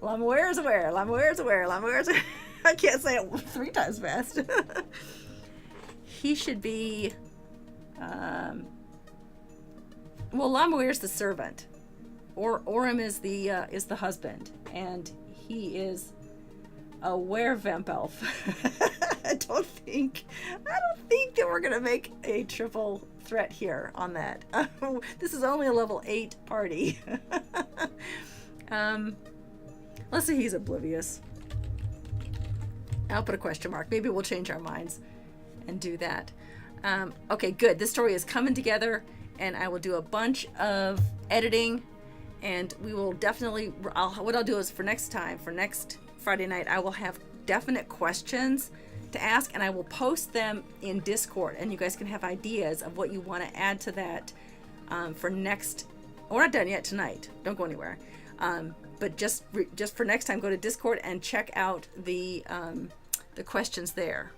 Lamuer is aware. Lamuer is aware. Lamuer is aware. I can't say it 3 times fast. He should be. Well, Lamuer is the servant, or Orem is the husband, and he is a werevamp elf. I don't think that we're gonna make a triple threat here on that. This is only a level 8 party. Let's say he's oblivious. I'll put a question mark. Maybe we'll change our minds and do that. Okay, good. This story is coming together, and I will do a bunch of editing, and we will definitely. What I'll do is for next Friday night, I will have definite questions to ask, and I will post them in Discord, and you guys can have ideas of what you want to add to that for next. We're not done yet tonight. Don't go anywhere. But just for next time, go to Discord and check out the questions there.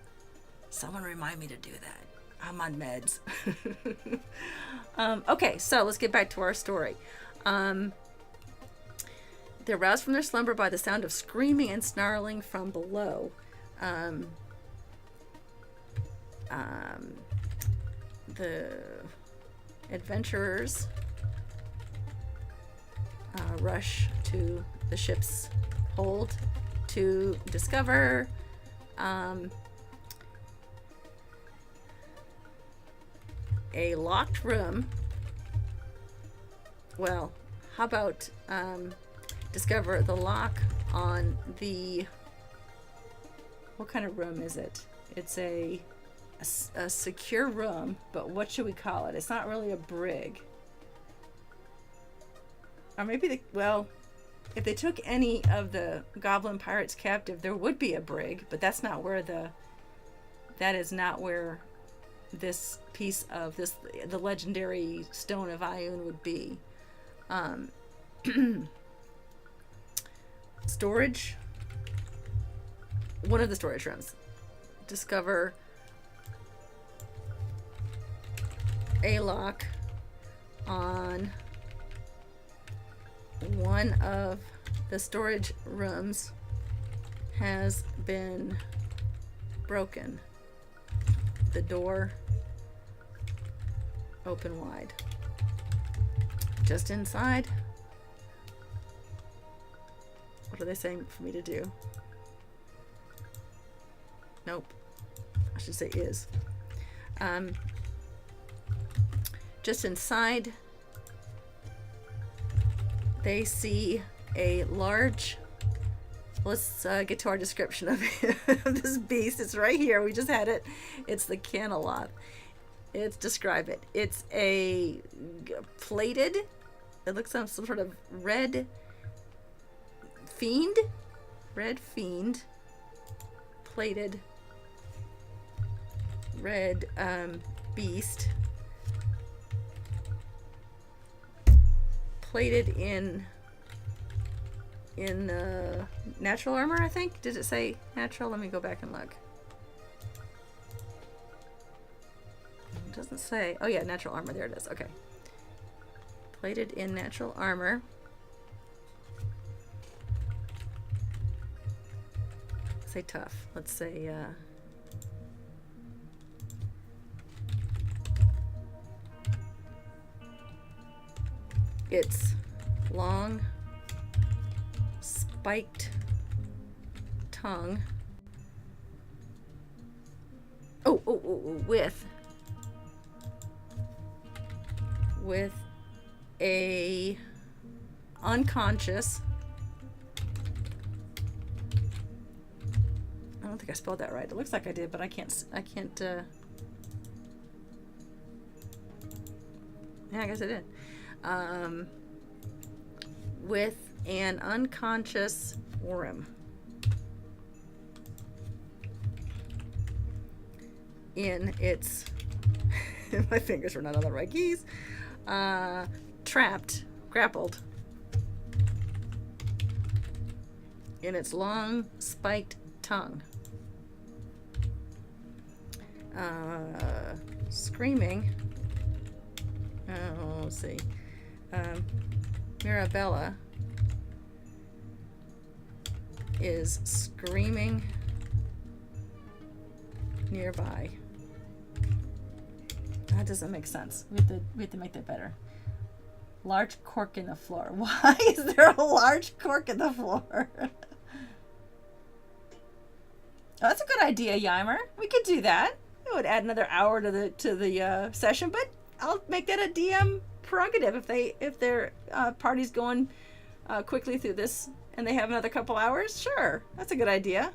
Someone remind me to do that. I'm on meds. Okay, so let's get back to our story. They're roused from their slumber by the sound of screaming and snarling from below. The adventurers rush to the ship's hold to discover a locked room. Well, how about discover the lock on the, what kind of room is it? It's a secure room, but what should we call it? It's not really a brig. Or maybe if they took any of the goblin pirates captive, there would be a brig, but that's not where that is not where this piece of the legendary stone of Ioun would be. Storage. One of the storage rooms. Discover a lock on one of the storage rooms has been broken. The door open wide. Just inside. What are they saying for me to do? Nope. I should say is. Just inside, they see a large. Let's get to our description of this beast. It's right here. We just had it. It's the Caneloth. Describe it. It's a plated. It looks like some sort of red fiend. Plated red beast. Plated in natural armor, I think. Did it say natural? Let me go back and look. It doesn't say. Oh yeah, natural armor. There it is. Okay. Plated in natural armor. Say tough. Let's say it's long, spiked tongue. With a unconscious. I don't think I spelled that right. It looks like I did, but I can't. Yeah, I guess I did. With an unconscious Orem. in its my fingers were not on the right keys. Grappled in its long spiked tongue, screaming. Oh, let's see. Mirabella is screaming nearby. That doesn't make sense. We have to make that better. Large cork in the floor. Why is there a large cork in the floor? Oh, that's a good idea, Yimer. We could do that. It would add another hour to the session, but I'll make that a DM prerogative if their party's going quickly through this and they have another couple hours. Sure, that's a good idea.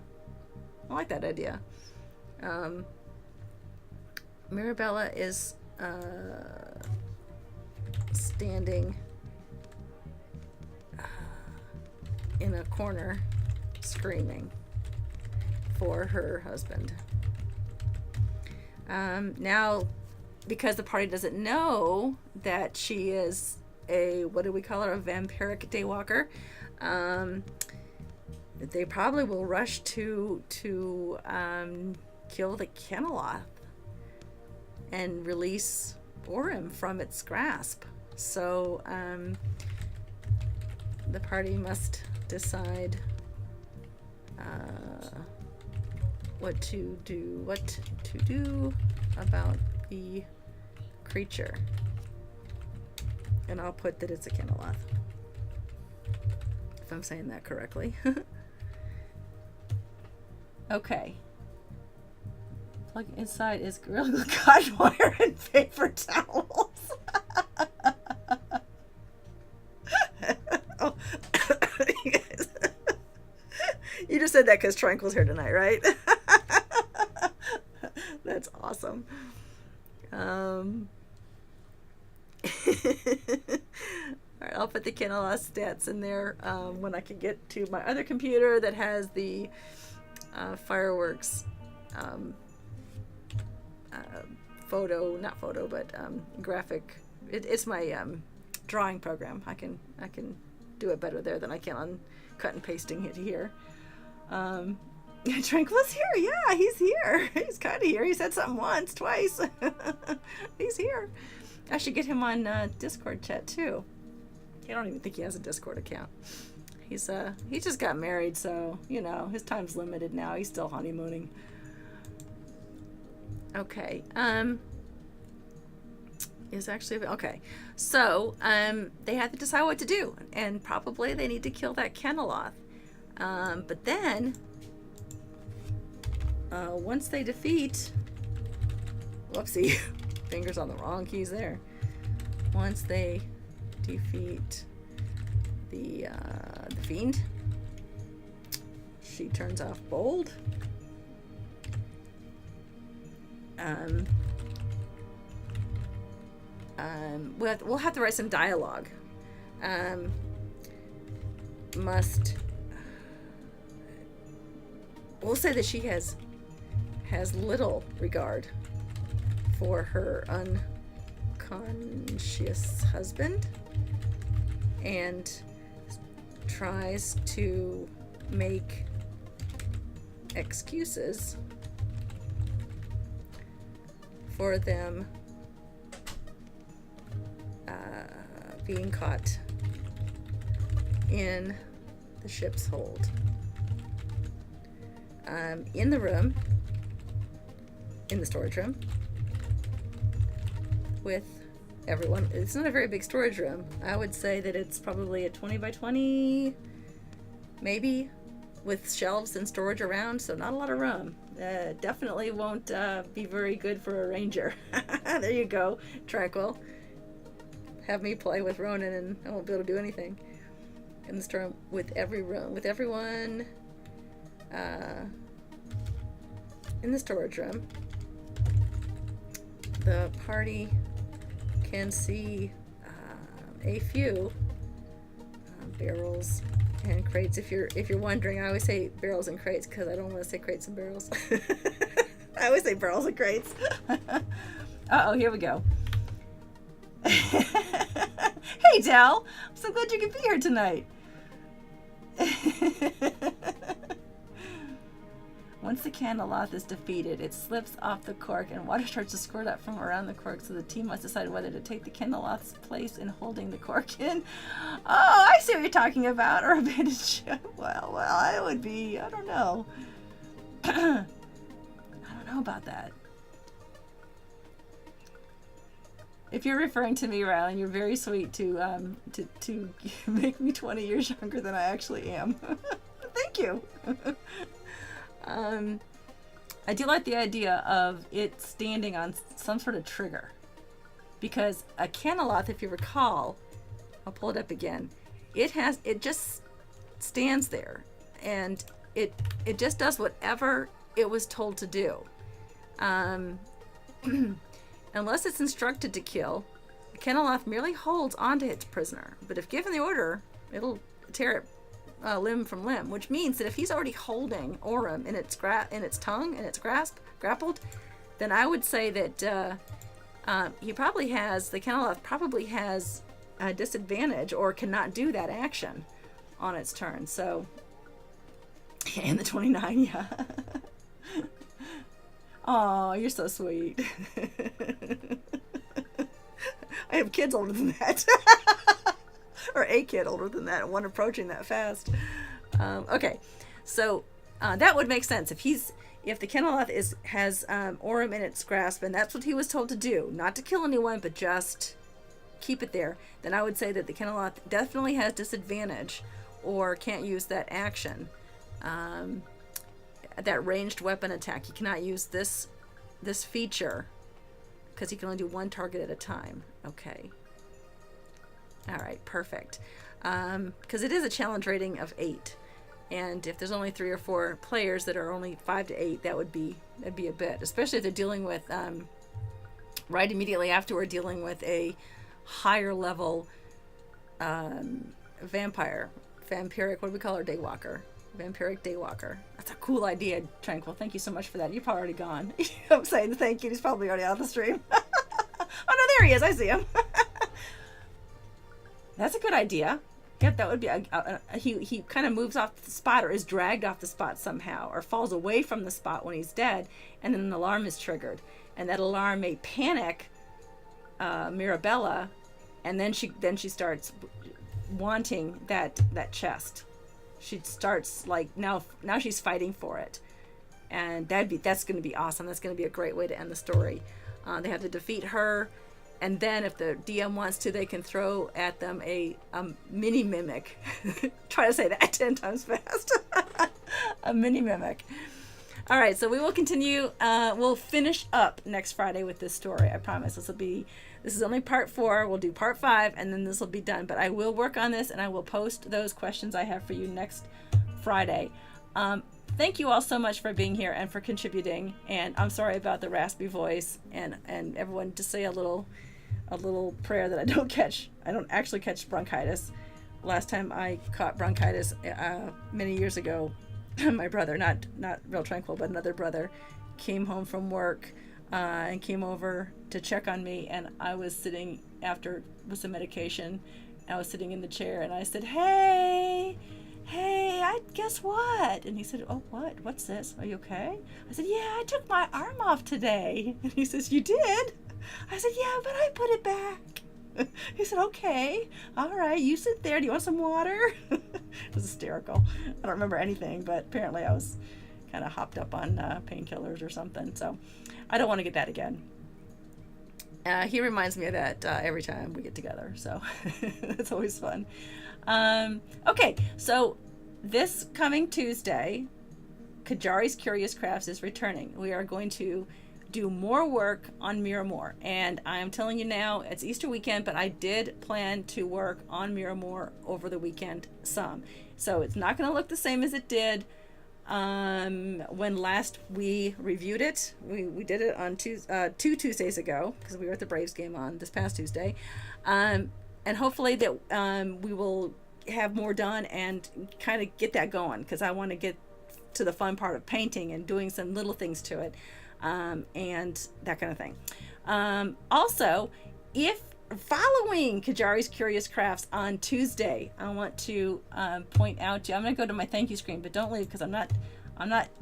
I like that idea. Mirabella is standing in a corner screaming for her husband. Now, because the party doesn't know that she is a, what do we call her, a vampiric daywalker, they probably will rush to kill the Kenaloth and release Borim from its grasp. So the party must decide what to do about the creature. And I'll put that it's a Kenaloth, if I'm saying that correctly. Okay. Plug inside is Gorilla Glue, cotton wire, and paper towels. Oh. You just said that because Tranquil's here tonight, right? That's awesome. All right, I'll put the Kenaloth stats in there when I can get to my other computer that has the fireworks graphic. It's my drawing program. I can do it better there than I can on cut and pasting it here. Tranquil's here. Yeah, he's here. He's kind of here. He said something once, twice. He's here. I should get him on Discord chat too. I don't even think he has a Discord account. He just got married, so his time's limited now. He's still honeymooning. Okay. Is actually okay. So they have to decide what to do, and probably they need to kill that Kenaloth. But then once they defeat, whoopsie, fingers on the wrong keys there. Once they defeat the fiend, she turns off bold. We'll have to write some dialogue. We'll say that she has little regard for her unconscious husband and tries to make excuses for them being caught in the ship's hold. In the room, in the storage room, with everyone. It's not a very big storage room. I would say that it's probably a 20 by 20, maybe, with shelves and storage around, so not a lot of room. Definitely won't be very good for a ranger. There you go, Tranquil. Have me play with Ronan and I won't be able to do anything. In the storm, with everyone in the storage room. The party can see a few barrels and crates. If you're wondering, I always say barrels and crates because I don't want to say crates and barrels. I always say barrels and crates. Uh-oh, here we go. Hey, Dal. I'm so glad you could be here tonight. Once the Candleloth is defeated, it slips off the cork and water starts to squirt up from around the cork, so the team must decide whether to take the Candleloth's place in holding the cork in. Oh, I see what you're talking about. Or abandon ship. Well, I would be, I don't know. I don't know about that. If you're referring to me, Rylan, you're very sweet to make me 20 years younger than I actually am. Thank you. I do like the idea of it standing on some sort of trigger, because a Candleloth, if you recall, I'll pull it up again. It just stands there, and it just does whatever it was told to do. Unless it's instructed to kill, Candleloth merely holds onto its prisoner. But if given the order, it'll tear it limb from limb, which means that if he's already holding Orym in its tongue, in its grappled, then I would say that the Candleloth probably has a disadvantage or cannot do that action on its turn. So, and the 29, yeah. Oh, you're so sweet. I have kids older than that. Or a kid older than that, and one approaching that fast. Okay, so that would make sense. If the Candleloth has Orym in its grasp, and that's what he was told to do, not to kill anyone, but just keep it there, then I would say that the Candleloth definitely has disadvantage or can't use that action. That ranged weapon attack, he cannot use this feature because he can only do one target at a time. Okay. All right, perfect. Because it is a challenge rating of 8, and if there's only 3 or 4 players that are only 5 to 8, that'd be a bit, especially if they're dealing with right immediately afterward, dealing with a higher level vampiric. What do we call her? Daywalker. Vampiric Daywalker. That's a cool idea, Tranquil. Thank you so much for that. You're probably already gone. I'm saying thank you. He's probably already out of the stream. Oh no, there he is. I see him. That's a good idea. Yep, that would be he kind of moves off the spot, or is dragged off the spot somehow, or falls away from the spot when he's dead, and then an alarm is triggered, and that alarm may panic Mirabella, and then she starts wanting that chest. She starts like now she's fighting for it, and that's going to be awesome. That's going to be a great way to end the story. They have to defeat her. And then if the DM wants to, they can throw at them a mini mimic. Try to say that 10 times fast. A mini mimic. All right, so we will continue. We'll finish up next Friday with this story. I promise. This is only part 4. We'll do part 5, and then this will be done. But I will work on this, and I will post those questions I have for you next Friday. Thank you all so much for being here and for contributing. And I'm sorry about the raspy voice. And everyone, just say a little prayer that I don't actually catch bronchitis. Last time I caught bronchitis many years ago, my brother, not Real Tranquil, but another brother, came home from work and came over to check on me, and I was sitting with some medication. I was sitting in the chair, and I said, hey, guess what? And he said, oh, what? What's this? Are you okay? I said, yeah, I took my arm off today. And he says, you did? I said, yeah, but I put it back. He said, okay, all right, you sit there. Do you want some water? It was hysterical. I don't remember anything, but apparently I was kind of hopped up on painkillers or something. So I don't want to get that again. He reminds me of that every time we get together. So it's always fun. Okay, so this coming Tuesday, Qyjari's Curious Crafts is returning. We are going to do more work on Miramore, and I am telling you now, it's Easter weekend, but I did plan to work on Miramore over the weekend some. So it's not going to look the same as it did when last we reviewed it. We did it on 2 Tuesdays ago, because we were at the Braves game on this past Tuesday. And hopefully that we will have more done and kind of get that going, because I want to get to the fun part of painting and doing some little things to it. and that kind of thing. Also, if following Qyjari's Curious Crafts on Tuesday, I want to point out to you, I'm going to go to my thank you screen, but don't leave because I'm not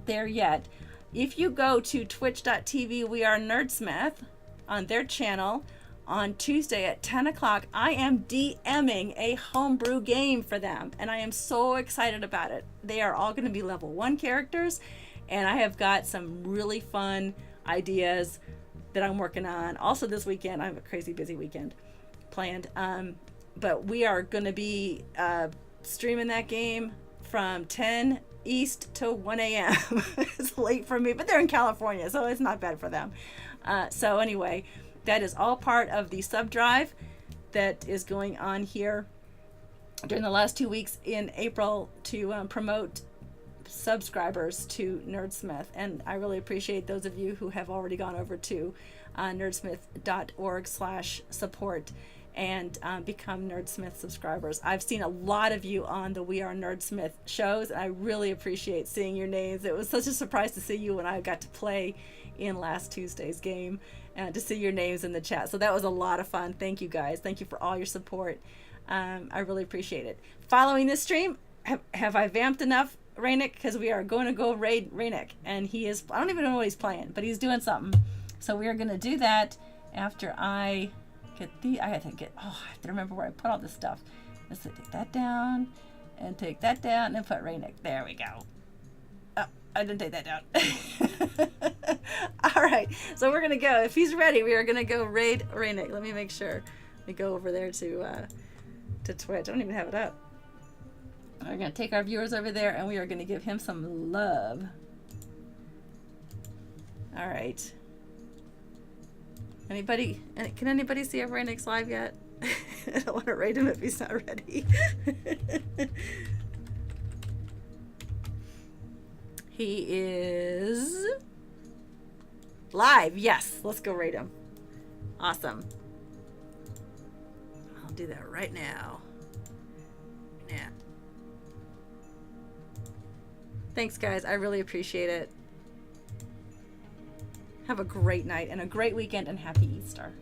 there yet. If you go to twitch.tv, we are Nerdsmith on their channel on Tuesday at 10 o'clock, I am DMing a homebrew game for them, and I am so excited about it. They are all going to be level 1 characters, and I have got some really fun ideas that I'm working on. Also this weekend, I have a crazy busy weekend planned, but we are going to be streaming that game from 10 East to 1 a.m. It's late for me, but they're in California, so it's not bad for them. So anyway, that is all part of the sub drive that is going on here during the last 2 weeks in April to promote subscribers to Nerdsmith. And I really appreciate those of you who have already gone over to nerdsmith.org/support and become Nerdsmith subscribers. I've seen a lot of you on the We Are Nerdsmith shows, and I really appreciate seeing your names. It was such a surprise to see you when I got to play in last Tuesday's game, and to see your names in the chat. So that was a lot of fun. Thank you guys. Thank you for all your support. I really appreciate it. Following this stream, have I vamped enough, Raynick? Because we are going to go raid Raynick, and he is, I don't even know what he's playing, but he's doing something. So we are going to do that after I get I have to remember where I put all this stuff. Let's take that down, and take that down, and put Raynick. There we go. Oh, I didn't take that down. All right, so we're gonna go. If he's ready, we are gonna go raid Raynick. Let me make sure. Let me go over there to Twitch. I don't even have it up. We're gonna take our viewers over there, and we are gonna give him some love. All right. Anybody? Can anybody see if Raynick's live yet? I don't want to raid him if he's not ready. He is live. Yes, let's go raid him. Awesome. I'll do that right now. Yeah. Thanks, guys. I really appreciate it. Have a great night and a great weekend, and happy Easter.